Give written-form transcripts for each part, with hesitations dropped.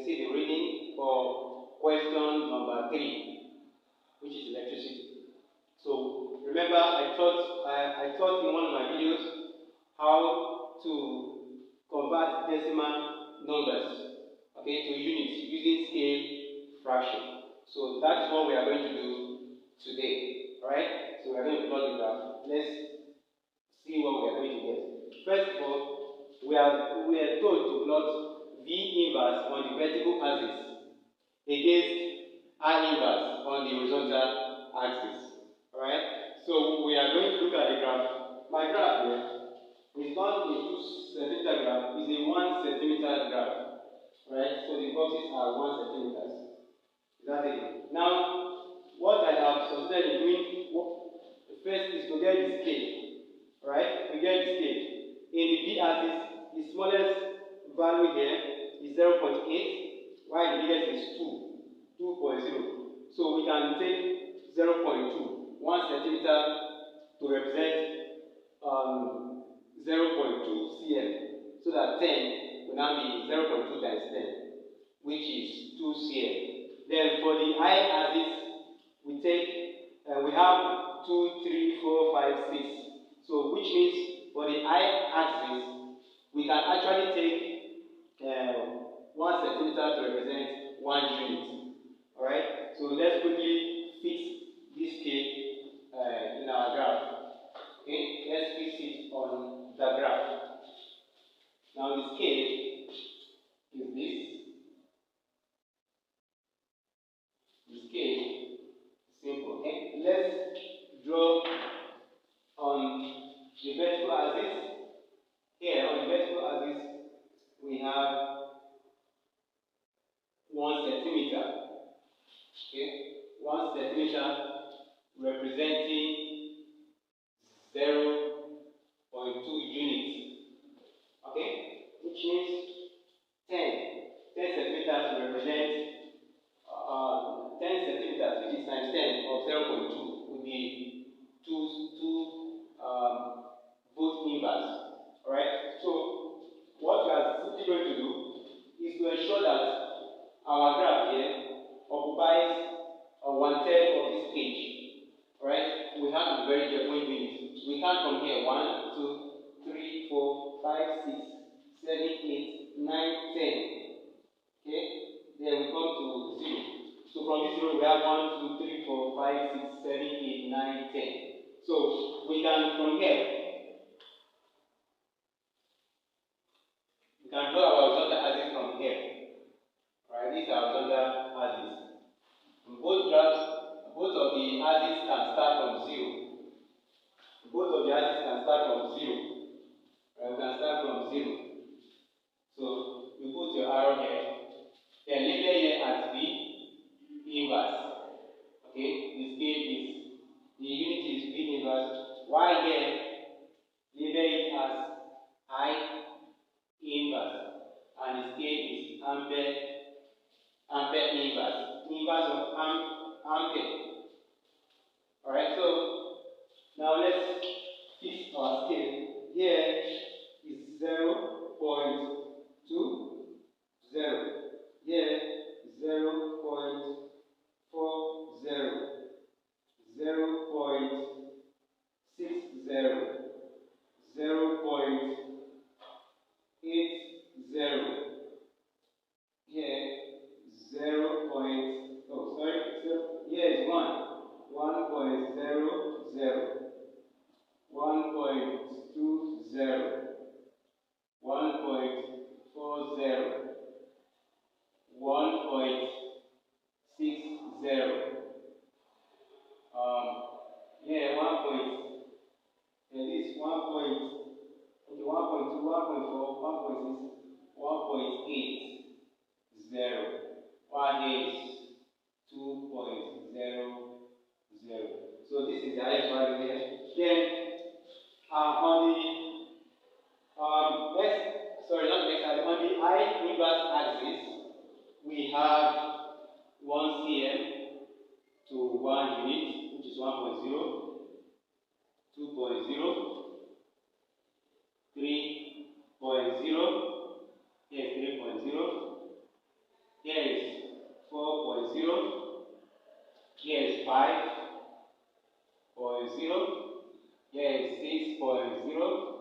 see the reading for question number 3, which is electricity. So remember, I taught in one of my videos how to convert decimal numbers, okay, to units using scale fraction. So that's what we are going to do today. Alright? So we are going to plot the graph. Let's see what we are going to get. First of all, we are told to plot V inverse on the vertical axis against I inverse on the horizontal axis. Alright? So we are going to look at the graph. My graph here is not a 2 centimeter graph, it's a 1 centimeter graph. Right? So the boxes are 1 centimeters. Is that it? Now, what I have succeeded in doing first is to get the scale. Right? We get the scale. In the V axis, the smallest value here is 0.8, while the biggest is 2.0. So we can take 0.2, 1 centimeter to represent 0.2 cm. So that 10 will now be 0.2 times 10, which is 2 cm. Then for the I axis, we have 2, 3, 4, 5, 6. So which means for the I axis, we can actually take 1 centimeter to represent 1 unit. Alright? So let's quickly fix this scale in our graph. Okay? Let's fix it on the graph. Now the scale is this. The scale is simple. Okay? Let's draw on the vertical axis. Here on the vertical axis, we have 1 centimeter. Okay, 1 centimeter representing 0.2 units. Okay, which means 10 centimeters represent 10 centimeters, which is times 10 of 0.2 would be 2 volt inverse. Alright, so what we are simply going to do is to ensure that our graph here occupies 1/3 of this page. Alright, we have to be very careful with it. We count from here 1, 2, 3, 4, 5, 6, 7, 8, 9, 10. Okay, then we come to 0. So from this 0 we have 1, 2, 3, 4, 5, 6, 7, 8, 9, 10. So we can from here we can draw our horizontal axis from here. Right, this is our horizontal axis. Both of the axes can start from 0. Both of the axes can start from 0. Right, we can start from 0. So you put your arrow here. Then label here as V inverse. Okay, the scale is the unit is V inverse. While here, label it as I inverse, and the scale is ampere inverse of ampere. Alright, so now let's fix our scale. Here is 0.20. Here 0.40. 0.60. 0.80. Here 0. Here is 1. 1.00. 1.20. 1.40. 1.60. Here 1.2, 1.4, 1.6, 1.80. One is 2.00. So this is the highest value here. Then on the on the I inverse axis, we have 1 cm to 1 unit, which is 1.0, 2.0, 3.0, yes, 3.0, Here is 4.0. Here is 5.0. Here is 6.0.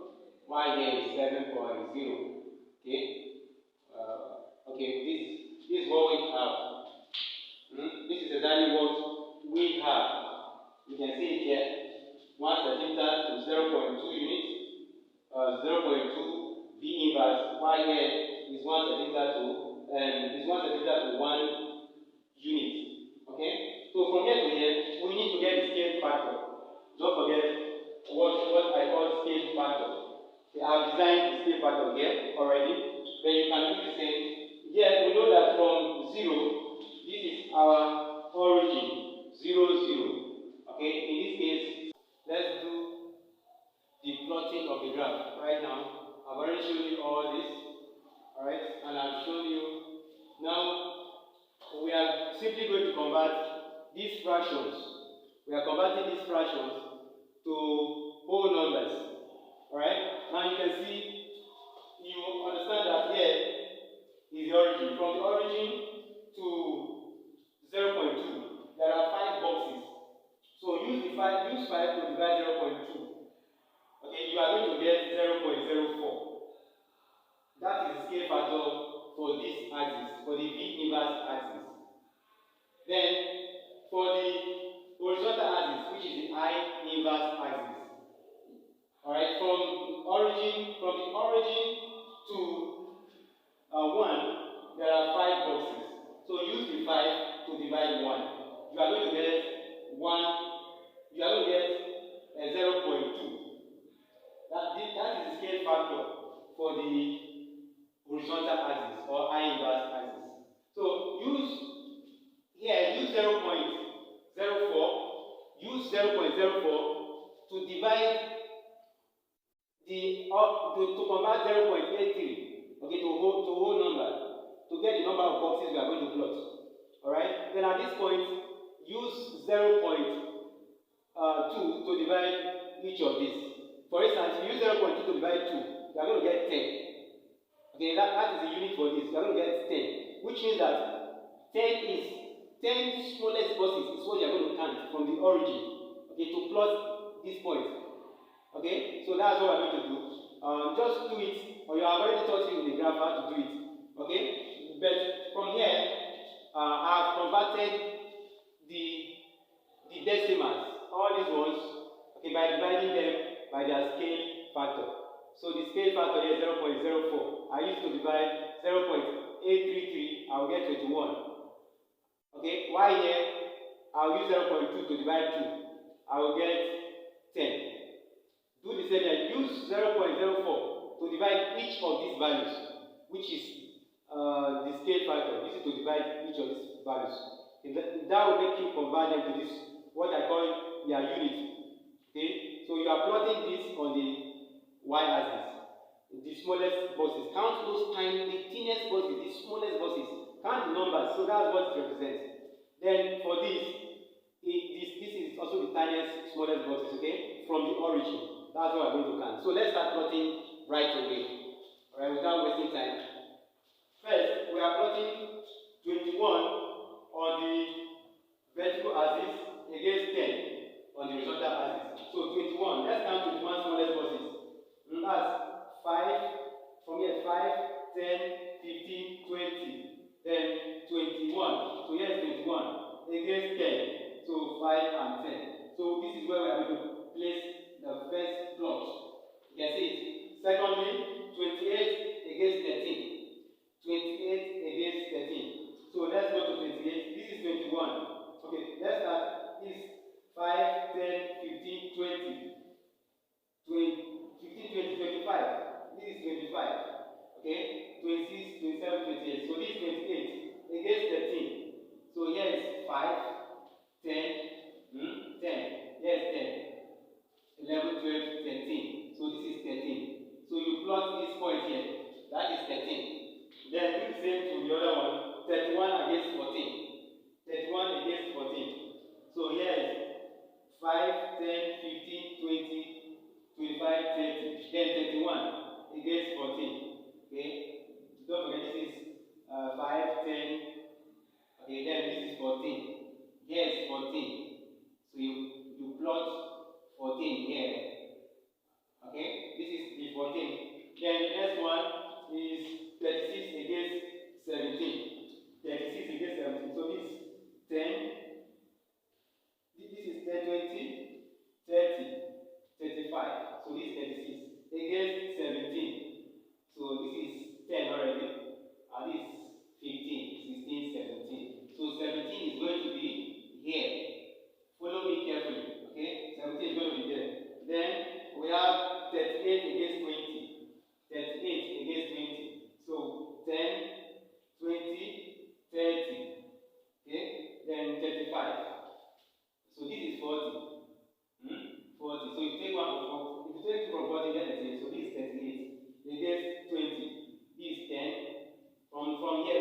While here is 7.0. Okay. Okay. This is what we have. This is exactly what we have. You can see it here. 1 centimeter to 0.2 units. 0.2 V inverse. While here is 1 centimeter to 1 unit. Okay. So from here to here, we need to get the scale factor. Don't forget what I call scale factor. Okay, I've designed the scale factor here already. Then you can do the same. Here we know that from 0, this is our origin. 0, 0. Okay. In this case, let's do the plotting of the graph right now. I've already shown you all this. Alright, and I've shown you. Now we are simply going to convert these fractions. We are converting these fractions to whole numbers. Alright, now you can see, you understand that here is the origin. From the origin to 0.2, there are 5 boxes. So use 5 to divide 0.2. Okay, you are going to get 0.04. That is the scale factor for this axis, for the V inverse axis. Then, for the horizontal axis, which is the I inverse axis. Alright, from the origin to 1, there are 5 boxes. So use the 5 to divide 1. You are going to get 0.2. That is the scale factor for the horizontal axis or I inverse axis. So use 0.04, use 0.04 to divide to convert 0.83, okay, to whole number, to get the number of boxes we are going to plot. Alright, then at this point, use 0.2 to divide each of these. For instance, if you use 0.2 to divide 2, you are going to get 10. Okay, that is the unit for this. You are going to get 10, which means that 10 smallest boxes is what you are going to count from the origin, okay, to plot this point. Okay, so that's what we are going to do. Just do it, or you have already taught you in the graph how to do it. Okay, but from here, I have converted the decimals, all these ones, okay, by dividing them by their scale factor. So the scale factor here is 0.04. I used to divide 0.833, I will get 21. Okay, why here? I will use 0.2 to divide 2. I will get 10. Do the same here. Use 0.04 to divide each of these values, which is the scale factor. This is to divide each of these values. That will make you convert them to this, what I call their unit. Okay, so you are plotting this on the y-axis. The smallest boxes. Count those tiny, the thinnest boxes, the smallest boxes. Count the numbers. So that's what it represents. Then for this is also the tiniest, smallest boxes. Okay, from the origin. That's what we're going to count. So let's start plotting right away. Alright, without wasting time. First, we are plotting 21 on the vertical axis against 10 on the horizontal axis. So 21. Let's count 21 smallest boxes. That's 5. From here, 5, 10, 15, 20. Then 21. So here is 21 against 10. So 5 and 10. So this is where we are going to place the first plot. You can see it. Secondly, 28 against 13. 28 against 13. So let's go to 28. This is 21. Okay, let's start. This is 5, 10, 15, 20. 15, 20, 25. This is 25. Okay, 26, 27, 28. So this is 28 against 13. So here is 5, 10, 10. Here is 10. 11, 12, 13. So this is 13. So you plot this point here. That is 13. Then do the same to the other one. 31 against 14. 31 against 14. So here is 5, 10, 15, 20, 25, 30. Then 31 against 14. Okay. Don't forget this is 5, 10,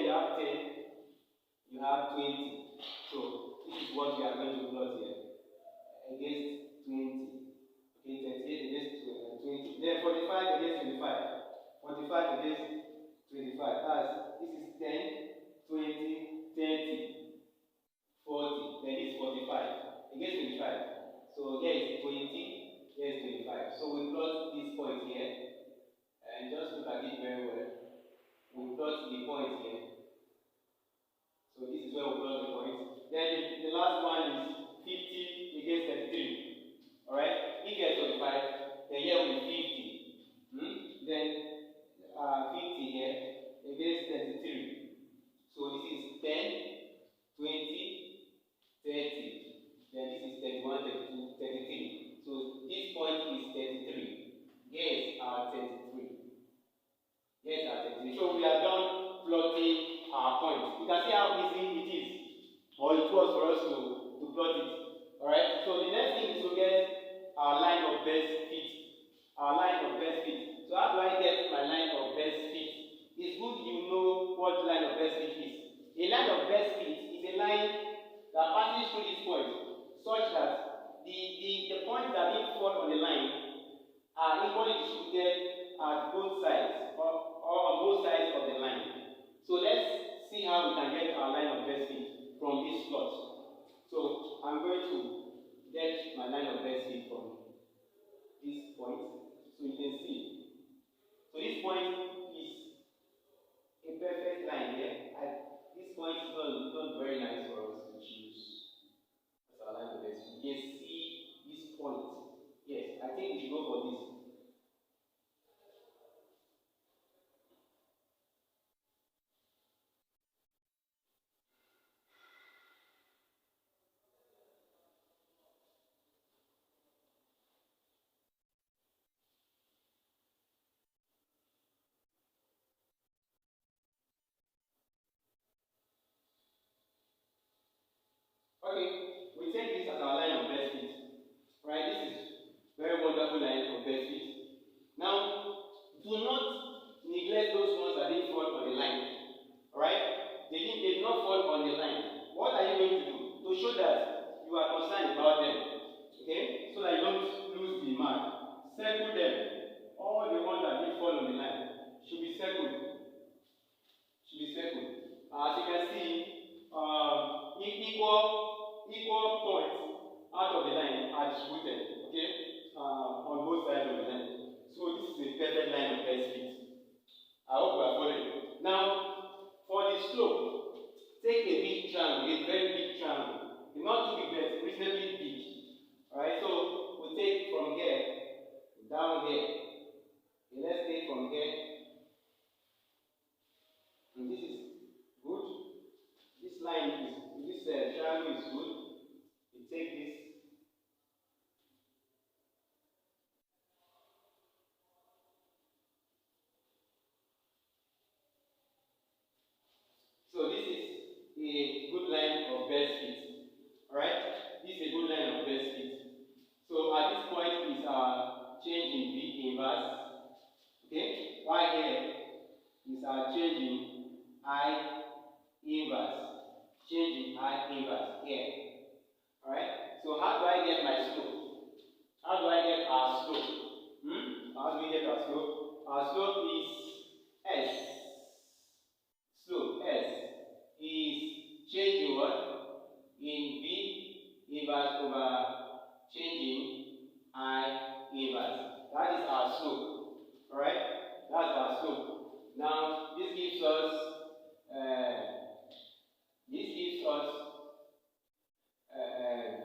you have 10, you have 20. So this is what we are going to plot here against 20. Okay, 38 against 20. Then 45 against 25. 45 against 25. This is 10, 20, 30, 40. Then this is 45 against 25. So here is 20, here is 25. So we plot this point here. And just look at it very well. We plot the point here. So this is where we plot the point. Then the last one is 50 against 33. Alright? If here is 25, then here will be 50. Then 50 here against 33. So this is 10, 20, 30. Then this is 31, 32, 33. So this point is 33. Here's our 33. Here's our 33. So we are done plotting our points. You can see how easy it is, or it was for us to plot it. Alright? So the next thing is to get our line of best fit. Our line of best fit. So how do I get my line of best fit? It's good you know what line of best fit is. A line of best fit is a line that passes through this point, such that the points that didn't fall on the line are equally distributed at both sides, or on both sides of the line. So let's see how we can get our line of best fit from this plot. So I'm going to get my line of best fit from this point, so you can see. So this point is a perfect line here. This point is not very nice for us to choose as our line of best fit. You can see this point. Yes, I think we should go for this. Okay, we take this as our line of best fit. Right, this is very wonderful line of best fit. Now, do not neglect those ones that didn't fall on the line. Alright? They did not fall on the line. What are you going to do? To show that you are concerned about them. Okay? So that you don't lose the mark. Circle them. All the ones that didn't fall on the line should be circled. Should be circled. As you can see, equal points out of the line are distributed, okay, on both sides of the line. So this is a perfect line of best fit. I hope you are following. Now, for the slope, take a big triangle, a very big triangle. Not too big, but reasonably big. Alright, so we take from here down here. Okay, let's take from here. And this is good. This line is, this triangle is good. You take this. So this is a good line of best fit. Alright? This is a good line of best fit. So at this point is our change in V inverse. Okay? Y here is our change in I inverse. Change in I inverse here. Alright? So how do I get my slope? How do I get our slope? How do we get our slope? Our slope is S. Slope S is change in what? In V inverse over change in I inverse. That is our slope. Alright? That's our slope. Now this gives us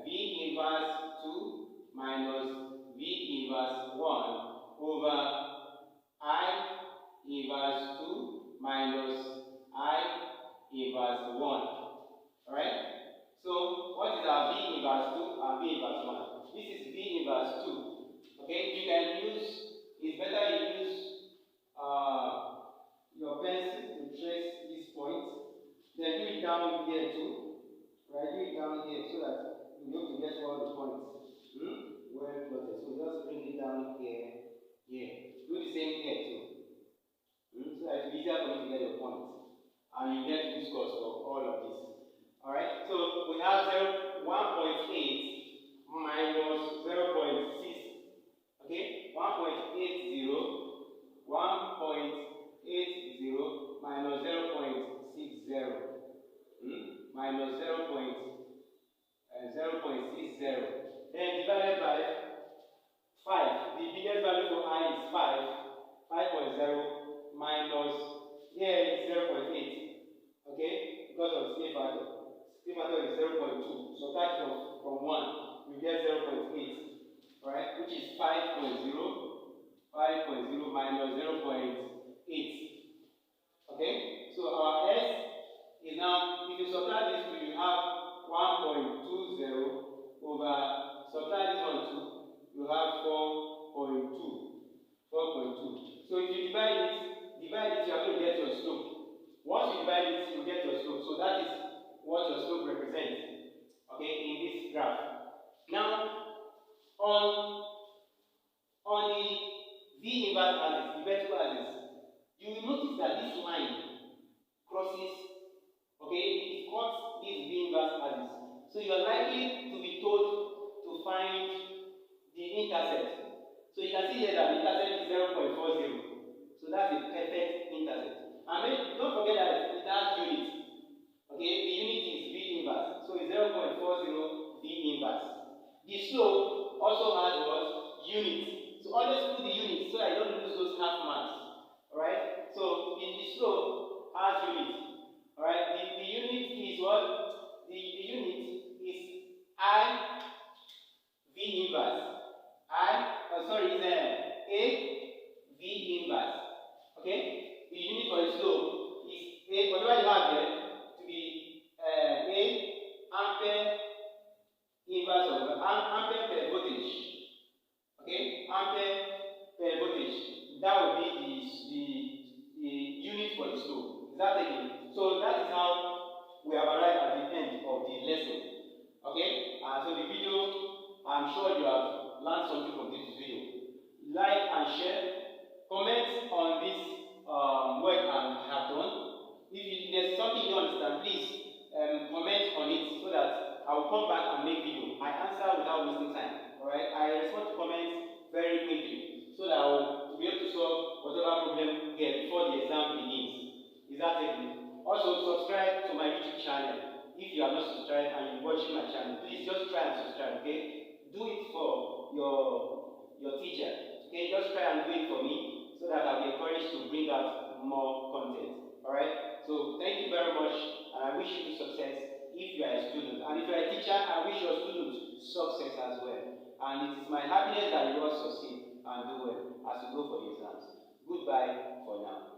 V inverse 2 minus V inverse 1 over I inverse 2 minus I inverse 1. Alright? So what is our V inverse 2 and V inverse 1? This is V inverse 2. Okay? You can use, it's better you use your pencil to trace this point. Then do it down here too. Right? Do it down here so that you know to get all the points. Well plotted. So just bring it down here. Here. Do the same here too. So that it's easier for you to get your points. and you get good scores for all of this. Alright, so we have 1.8 minus 0.6. Okay, 1.80 minus 0.60 minus 0.60, then divided by 5. The biggest value for I is 5.0 minus here is 0.8. Okay, because of C factor. C factor is 0.2. Subtract from 1, you get 0.8. Alright, which is 5.0 minus 0.8. Okay, so our S is now, if you subtract this two, you have 1.20 over, subtract this one 2, you have 4.2. So if you divide it, you are going to get your slope. Once you divide it, you get your slope. So that is what your slope represents, okay, in this graph. Now, on the V inverse axis, the vertical axis, you will notice that this line crosses, okay, it cuts this V inverse axis. So you are likely to be told to find the intercept. So you can see here that the intercept is 0.40. So that's a perfect intercept. And don't forget that it has units. Okay, the unit is V inverse. So it's 0.40 V inverse. The slope also has what? Units. So always put the units so I don't lose those half marks. Alright? So the slope has units. Alright? The unit is what? The unit is I V inverse. Is A V inverse. Okay? The unit for the slope is A, whatever you have there, to be A ampere inverse of ampere per voltage. Okay? Ampere per voltage. That will be the unit for the slope. Is that it? So that is how we have arrived at the end of the lesson. Okay? So the video, I'm sure you have learned something from this video. Like and share. Comment on this work I have done. If there's something you don't understand, please comment on it so that I will come back and make video. I answer without wasting time. Alright? I respond to comments very quickly so that I will be able to solve whatever problem you get before the exam begins. Is that it? Also, subscribe to my YouTube channel. If you are not subscribed and you're watching my channel, please just try and subscribe, okay? Do it for your teacher. Okay, just try and do it for me so that I'll be encouraged to bring out more content. Alright? So thank you very much, and I wish you success if you are a student. And if you are a teacher, I wish your students success as well. And it is my happiness that you all succeed and do well as you go for the exams. Goodbye for now.